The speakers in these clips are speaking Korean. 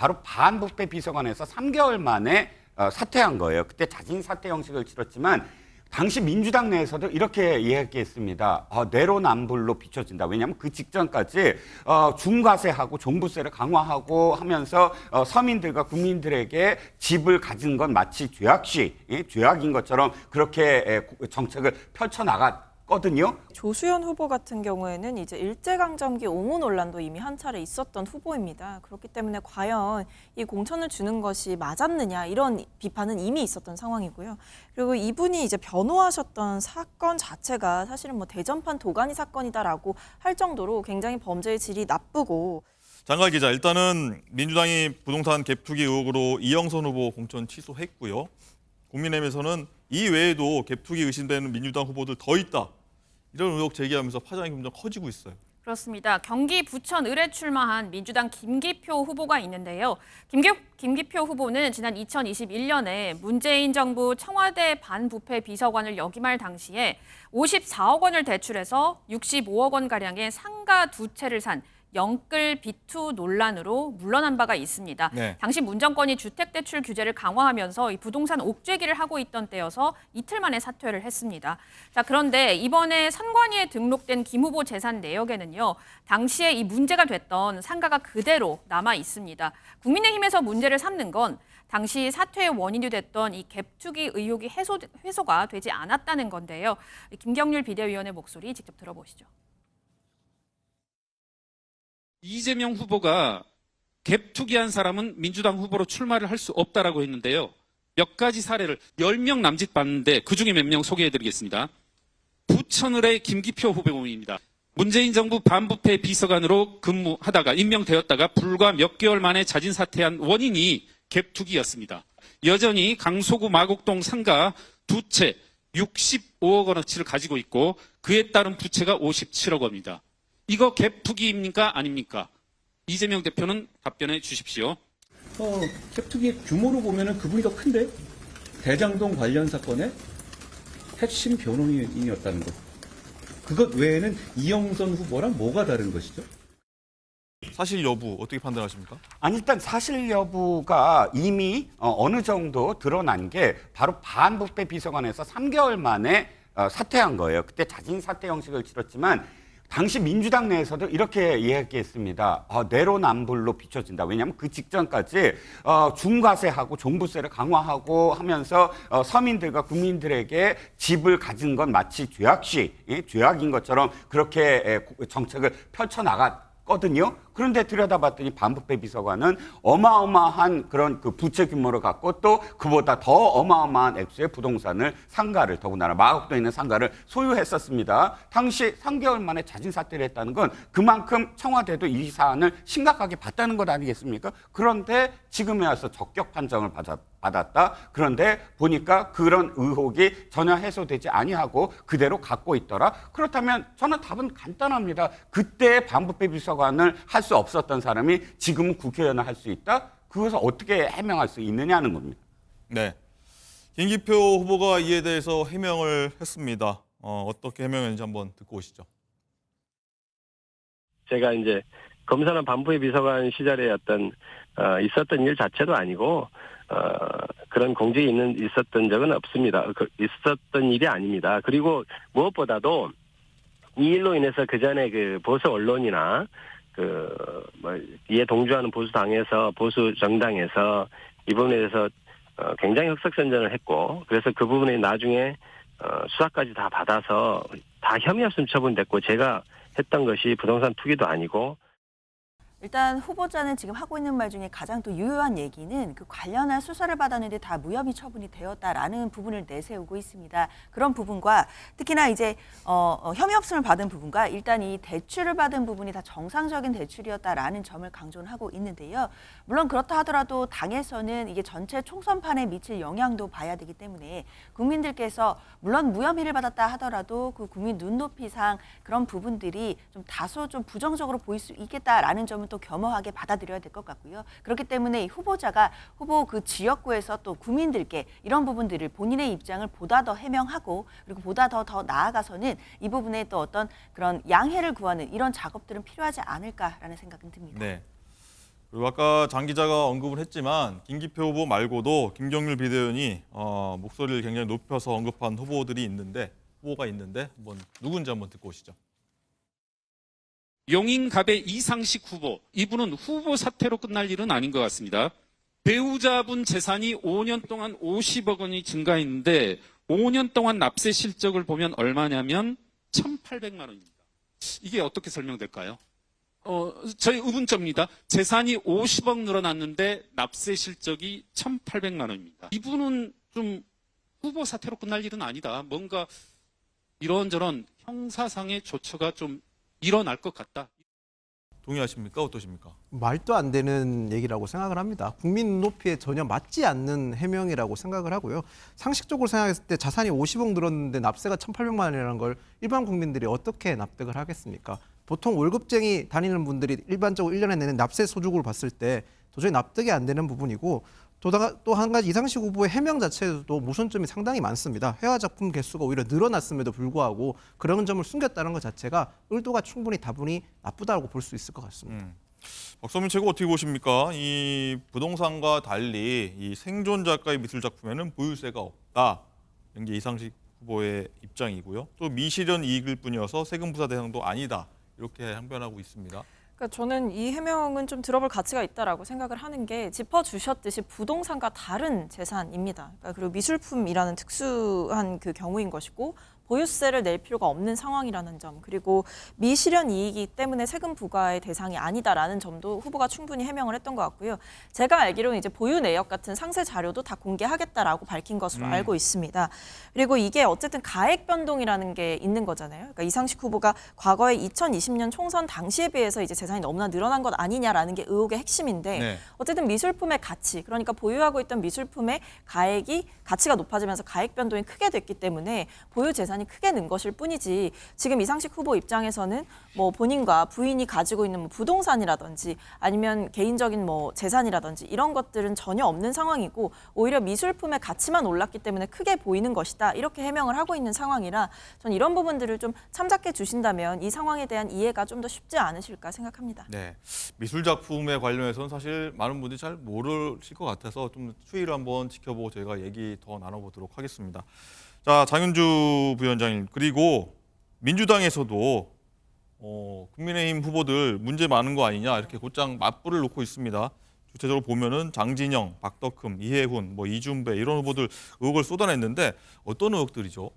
바로 반부패 비서관에서 3개월 만에 사퇴한 거예요. 그때 자진 사퇴 형식을 치렀지만 당시 민주당 내에서도 이렇게 이야기했습니다. 내로남불로 비춰진다. 왜냐하면 그 직전까지 중과세하고 종부세를 강화하고 하면서 서민들과 국민들에게 집을 가진 건 마치 죄악인 것처럼 그렇게 정책을 펼쳐나갔거든요. 조수현 후보 같은 경우에는 이제 일제강점기 옹호 논란도 이미 한 차례 있었던 후보입니다. 그렇기 때문에 과연 이 공천을 주는 것이 맞았느냐 이런 비판은 이미 있었던 상황이고요. 그리고 이분이 이제 변호하셨던 사건 자체가 사실은 뭐 대전판 도가니 사건이다라고 할 정도로 굉장히 범죄의 질이 나쁘고. 장갈 기자, 일단은 민주당이 부동산 갭 투기 의혹으로 이영선 후보 공천 취소했고요. 국민의힘에서는 이 외에도 갭 투기 의심되는 민주당 후보들 더 있다. 이런 의혹 제기하면서 파장이 점점 커지고 있어요. 그렇습니다. 경기 부천 을에 출마한 민주당 김기표 후보가 있는데요. 김기표 후보는 지난 2021년에 문재인 정부 청와대 반부패 비서관을 역임할 당시에 54억 원을 대출해서 65억 원가량의 상가 두 채를 산 영끌 비투 논란으로 물러난 바가 있습니다. 네. 당시 문정권이 주택대출 규제를 강화하면서 이 부동산 옥죄기를 하고 있던 때여서 이틀 만에 사퇴를 했습니다. 자, 그런데 이번에 선관위에 등록된 김 후보 재산 내역에는요, 당시에 이 문제가 됐던 상가가 그대로 남아 있습니다. 국민의힘에서 문제를 삼는 건 당시 사퇴의 원인이 됐던 이 갭투기 의혹이 해소가 되지 않았다는 건데요. 김경률 비대위원의 목소리 직접 들어보시죠. 이재명 후보가 갭 투기한 사람은 민주당 후보로 출마를 할 수 없다라고 했는데요. 몇 가지 사례를 10명 남짓 봤는데 그중에 몇 명 소개해드리겠습니다. 부천을의 김기표 후보입니다. 문재인 정부 반부패 비서관으로 근무하다가 임명되었다가 불과 몇 개월 만에 자진 사퇴한 원인이 갭 투기였습니다. 여전히 강서구 마곡동 상가 두 채 65억 원어치를 가지고 있고 그에 따른 부채가 57억 원입니다. 이거 갭 투기입니까? 아닙니까? 이재명 대표는 답변해 주십시오. 갭 투기의 규모로 보면은 그분이 더 큰데? 대장동 관련 사건의 핵심 변호인이었다는 것. 그것 외에는 이영선 후보랑 뭐가 다른 것이죠? 사실 여부 어떻게 판단하십니까? 아니, 일단 사실 여부가 이미 어느 정도 드러난 게 바로 반부패 비서관에서 3개월 만에 사퇴한 거예요. 그때 자진 사퇴 형식을 치렀지만 당시 민주당 내에서도 이렇게 이야기했습니다. 내로남불로 비춰진다. 왜냐하면 그 직전까지 중과세하고 종부세를 강화하고 하면서 서민들과 국민들에게 집을 가진 건 마치 죄악인 것처럼 그렇게 정책을 펼쳐나갔거든요. 그런데 들여다봤더니 반부패 비서관은 어마어마한 그런 그 부채 규모를 갖고 또 그보다 더 어마어마한 액수의 부동산을 상가를 더군다나 마곡도에 있는 상가를 소유했었습니다. 당시 3개월 만에 자진 사퇴를 했다는 건 그만큼 청와대도 이 사안을 심각하게 봤다는 것 아니겠습니까? 그런데 지금에 와서 적격 판정을 받았다. 그런데 보니까 그런 의혹이 전혀 해소되지 아니하고 그대로 갖고 있더라. 그렇다면 저는 답은 간단합니다. 그때 반부패 비서관을 할 수 없었던 사람이 지금은 국회의원을 할 수 있다? 그것을 어떻게 해명할 수 있느냐는 겁니다. 네. 김기표 후보가 이에 대해서 해명을 했습니다. 어떻게 해명했는지 한번 듣고 오시죠. 제가 이제 검사나 반부의 비서관 시절에 있었던 일 자체도 아니고 그런 공직이 있었던 적은 없습니다. 있었던 일이 아닙니다. 그리고 무엇보다도 이 일로 인해서 그 전에 그 보수 언론이나 이에 동조하는 보수 정당에서 이 부분에 대해서 굉장히 흑색선전을 했고, 그래서 그 부분에 나중에 수사까지 다 받아서 다 혐의 없음 처분됐고, 제가 했던 것이 부동산 투기도 아니고. 일단 후보자는 지금 하고 있는 말 중에 가장 또 유효한 얘기는 그 관련한 수사를 받았는데 다 무혐의 처분이 되었다라는 부분을 내세우고 있습니다. 그런 부분과 특히나 이제 혐의 없음을 받은 부분과 일단 이 대출을 받은 부분이 다 정상적인 대출이었다라는 점을 강조를 하고 있는데요. 물론 그렇다 하더라도 당에서는 이게 전체 총선판에 미칠 영향도 봐야 되기 때문에 국민들께서 물론 무혐의를 받았다 하더라도 그 국민 눈높이상 그런 부분들이 좀 다소 좀 부정적으로 보일 수 있겠다라는 점은 또 겸허하게 받아들여야 될 것 같고요. 그렇기 때문에 이 후보자가 후보 그 지역구에서 또 국민들께 이런 부분들을 본인의 입장을 보다 더 해명하고 그리고 보다 더 나아가서는 이 부분에 또 어떤 그런 양해를 구하는 이런 작업들은 필요하지 않을까라는 생각은 듭니다. 네. 그리고 아까 장 기자가 언급을 했지만 김기표 후보 말고도 김경률 비대위원이 목소리를 굉장히 높여서 언급한 후보가 있는데 한번 누군지 한번 듣고 오시죠. 용인갑의 이상식 후보, 이분은 후보 사퇴로 끝날 일은 아닌 것 같습니다. 배우자분 재산이 5년 동안 50억 원이 증가했는데 5년 동안 납세 실적을 보면 얼마냐면 1,800만 원입니다. 이게 어떻게 설명될까요? 저희 의문점입니다. 재산이 50억 늘어났는데 납세 실적이 1,800만 원입니다. 이분은 좀 후보 사퇴로 끝날 일은 아니다. 뭔가 이런저런 형사상의 조처가 좀 일어날 것 같다. 동의하십니까? 어떠십니까? 말도 안 되는 얘기라고 생각을 합니다. 국민 눈높이에 전혀 맞지 않는 해명이라고 생각을 하고요. 상식적으로 생각했을 때 자산이 50억 늘었는데 납세가 1,800만 원이라는 걸 일반 국민들이 어떻게 납득을 하겠습니까? 보통 월급쟁이 다니는 분들이 일반적으로 1년에 내는 납세 소득을 봤을 때 도저히 납득이 안 되는 부분이고 또 한 가지 이상식 후보의 해명 자체에도 모순점이 상당히 많습니다. 회화 작품 개수가 오히려 늘어났음에도 불구하고 그런 점을 숨겼다는 것 자체가 의도가 충분히 다분히 나쁘다고 볼 수 있을 것 같습니다. 박서민 최고 어떻게 보십니까? 이 부동산과 달리 이 생존 작가의 미술 작품에는 보유세가 없다. 이런 게 이상식 후보의 입장이고요. 또 미실현 이익일 뿐이어서 세금 부과 대상도 아니다. 이렇게 항변하고 있습니다. 그러니까 저는 이 해명은 좀 들어볼 가치가 있다라고 생각을 하는 게 짚어주셨듯이 부동산과 다른 재산입니다. 그러니까 그리고 미술품이라는 특수한 그 경우인 것이고 보유세를 낼 필요가 없는 상황이라는 점, 그리고 미실현 이익이기 때문에 세금 부과의 대상이 아니다라는 점도 후보가 충분히 해명을 했던 것 같고요. 제가 알기로는 이제 보유 내역 같은 상세 자료도 다 공개하겠다라고 밝힌 것으로 알고 있습니다. 그리고 이게 어쨌든 가액 변동이라는 게 있는 거잖아요. 그러니까 이상식 후보가 과거에 2020년 총선 당시에 비해서 이제 재산이 너무나 늘어난 것 아니냐라는 게 의혹의 핵심인데 네. 어쨌든 미술품의 가치, 그러니까 보유하고 있던 미술품의 가치가 높아지면서 가액 변동이 크게 됐기 때문에 보유 재산이 크게 는 것일 뿐이지 지금 이상식 후보 입장에서는 뭐 본인과 부인이 가지고 있는 뭐 부동산이라든지 아니면 개인적인 뭐 재산이라든지 이런 것들은 전혀 없는 상황이고 오히려 미술품의 가치만 올랐기 때문에 크게 보이는 것이다. 이렇게 해명을 하고 있는 상황이라 전 이런 부분들을 좀 참작해 주신다면 이 상황에 대한 이해가 좀 더 쉽지 않으실까 생각합니다. 네, 미술 작품에 관련해서는 사실 많은 분들이 잘 모르실 것 같아서 좀 추이를 한번 지켜보고 저희가 얘기 더 나눠보도록 하겠습니다. 자, 장윤주 부위원장님, 그리고 민주당에서도 국민의힘 후보들 문제 많은 거 아니냐 이렇게 곧장 맞불을 놓고 있습니다. 구체적으로 보면은 장진영, 박덕흠, 이해훈, 이준배 이런 후보들 의혹을 쏟아냈는데 어떤 의혹들이죠?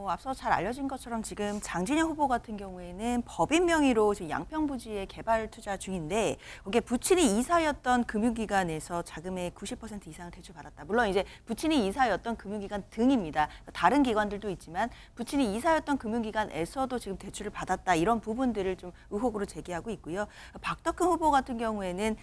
앞서 잘 알려진 것처럼 지금 장진영 후보 같은 경우에는 법인 명의로 지금 양평 부지에 개발 투자 중인데 거기에 부친이 이사였던 금융기관에서 자금의 90% 이상을 대출받았다. 물론 이제 부친이 이사였던 금융기관 등입니다. 다른 기관들도 있지만 부친이 이사였던 금융기관에서도 지금 대출을 받았다. 이런 부분들을 좀 의혹으로 제기하고 있고요. 박덕흠 후보 같은 경우에는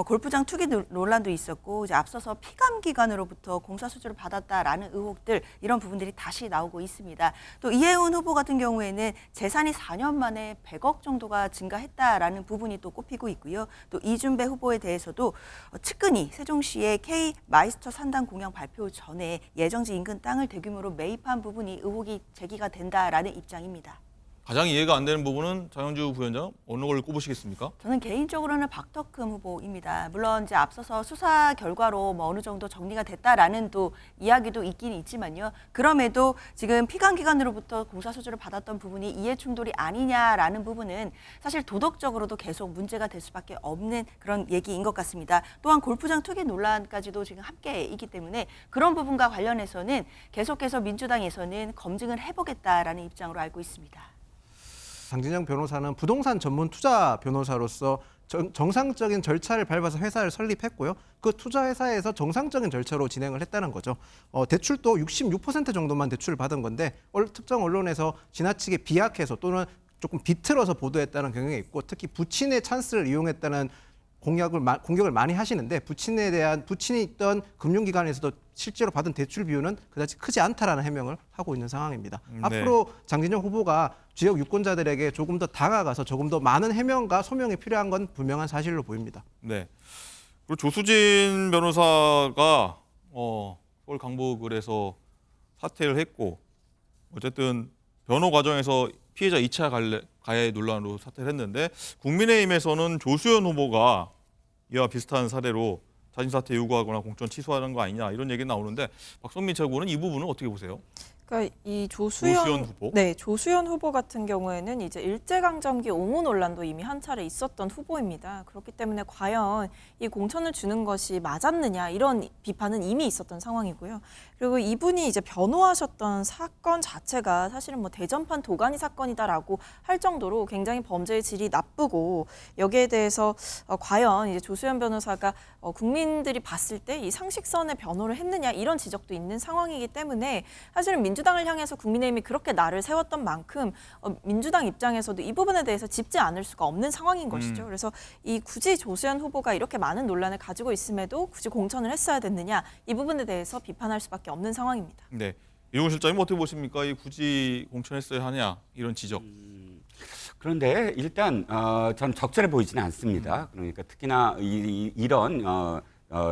골프장 투기 논란도 있었고 이제 앞서서 피감기관으로부터 공사 수주를 받았다라는 의혹들 이런 부분들이 다시 나오고 있습니다. 또 이해훈 후보 같은 경우에는 재산이 4년 만에 100억 정도가 증가했다라는 부분이 또 꼽히고 있고요. 또 이준배 후보에 대해서도 측근이 세종시의 K 마이스터 산당 공약 발표 전에 예정지 인근 땅을 대규모로 매입한 부분이 의혹이 제기가 된다라는 입장입니다. 가장 이해가 안 되는 부분은 장윤주 부위원장 어느 걸 꼽으시겠습니까? 저는 개인적으로는 박덕흠 후보입니다. 물론 이제 앞서서 수사 결과로 어느 정도 정리가 됐다라는 또 이야기도 있긴 있지만요. 그럼에도 지금 피감기관으로부터 공사 수주를 받았던 부분이 이해 충돌이 아니냐라는 부분은 사실 도덕적으로도 계속 문제가 될 수밖에 없는 그런 얘기인 것 같습니다. 또한 골프장 투기 논란까지도 지금 함께 있기 때문에 그런 부분과 관련해서는 계속해서 민주당에서는 검증을 해보겠다라는 입장으로 알고 있습니다. 장진영 변호사는 부동산 전문 투자 변호사로서 정상적인 절차를 밟아서 회사를 설립했고요. 그 투자 회사에서 정상적인 절차로 진행을 했다는 거죠. 대출도 66% 정도만 대출을 받은 건데 특정 언론에서 지나치게 비약해서 또는 조금 비틀어서 보도했다는 경향이 있고 특히 부친의 찬스를 이용했다는 공격을 많이 하시는데 부친이 있던 금융기관에서도 실제로 받은 대출 비율은 그다지 크지 않다라는 해명을 하고 있는 상황입니다. 네. 앞으로 장진영 후보가 지역 유권자들에게 조금 더 다가가서 조금 더 많은 해명과 소명이 필요한 건 분명한 사실로 보입니다. 네. 그리고 조수진 변호사가 서울 강북을에서 사퇴를 했고 어쨌든 변호 과정에서 피해자 2차 가해 논란으로 사퇴를 했는데 국민의힘에서는 조수연 후보가 이와 비슷한 사례로 자진 사퇴 요구하거나 공천 취소하는 거 아니냐 이런 얘기 나오는데 박성민 최고는 이 부분은 어떻게 보세요? 그러니까 이 조수연 후보? 네, 조수연 후보 같은 경우에는 이제 일제강점기 옹호 논란도 이미 한 차례 있었던 후보입니다. 그렇기 때문에 과연 이 공천을 주는 것이 맞았느냐 이런 비판은 이미 있었던 상황이고요. 그리고 이분이 이제 변호하셨던 사건 자체가 사실은 뭐 대전판 도가니 사건이다라고 할 정도로 굉장히 범죄의 질이 나쁘고 여기에 대해서 과연 이제 조수연 변호사가 국민들이 봤을 때 이 상식선의 변호를 했느냐 이런 지적도 있는 상황이기 때문에 사실은 민주당을 향해서 국민의힘이 그렇게 날을 세웠던 만큼 민주당 입장에서도 이 부분에 대해서 짚지 않을 수가 없는 상황인 것이죠. 그래서 이 굳이 조수연 후보가 이렇게 많은 논란을 가지고 있음에도 굳이 공천을 했어야 됐느냐 이 부분에 대해서 비판할 수밖에 없는 상황입니다. 네. 이용훈 실장님 어떻게 보십니까? 이 굳이 공천했어야 하냐 이런 지적. 그런데 일단 전 적절해 보이지는 않습니다. 그러니까 특히나 이런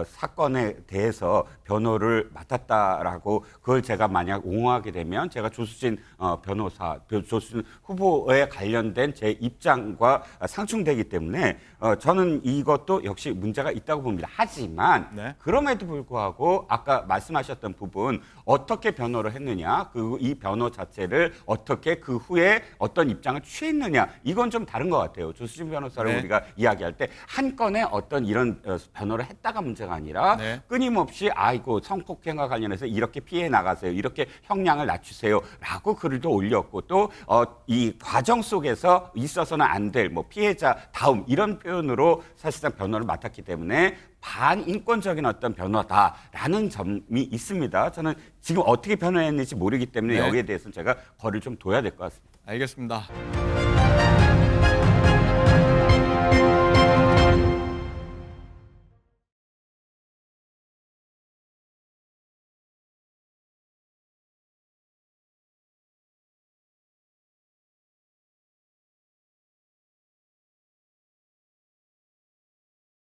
사건에 대해서 변호를 맡았다라고 그걸 제가 만약 옹호하게 되면 제가 조수진 조수진 후보에 관련된 제 입장과 상충되기 때문에 저는 이것도 역시 문제가 있다고 봅니다. 하지만 네. 그럼에도 불구하고 아까 말씀하셨던 부분 어떻게 변호를 했느냐 그리고 이 변호 자체를 어떻게 그 후에 어떤 입장을 취했느냐 이건 좀 다른 것 같아요. 조수진 변호사를 네. 우리가 이야기할 때 한 건의 어떤 이런 변호를 했다가 문제가 아니라 네. 끊임없이 아이고 성폭행과 관련해서 이렇게 피해 나가세요. 이렇게 형량을 낮추세요라고 글도 올렸고 또 이 과정 속에서 있어서는 안 될 뭐 피해자 다음 이런 표현으로 사실상 변호를 맡았기 때문에 반인권적인 어떤 변호다라는 점이 있습니다. 저는 지금 어떻게 변호했는지 모르기 때문에 네. 여기에 대해서는 제가 거리를 좀 둬야 될 것 같습니다. 알겠습니다.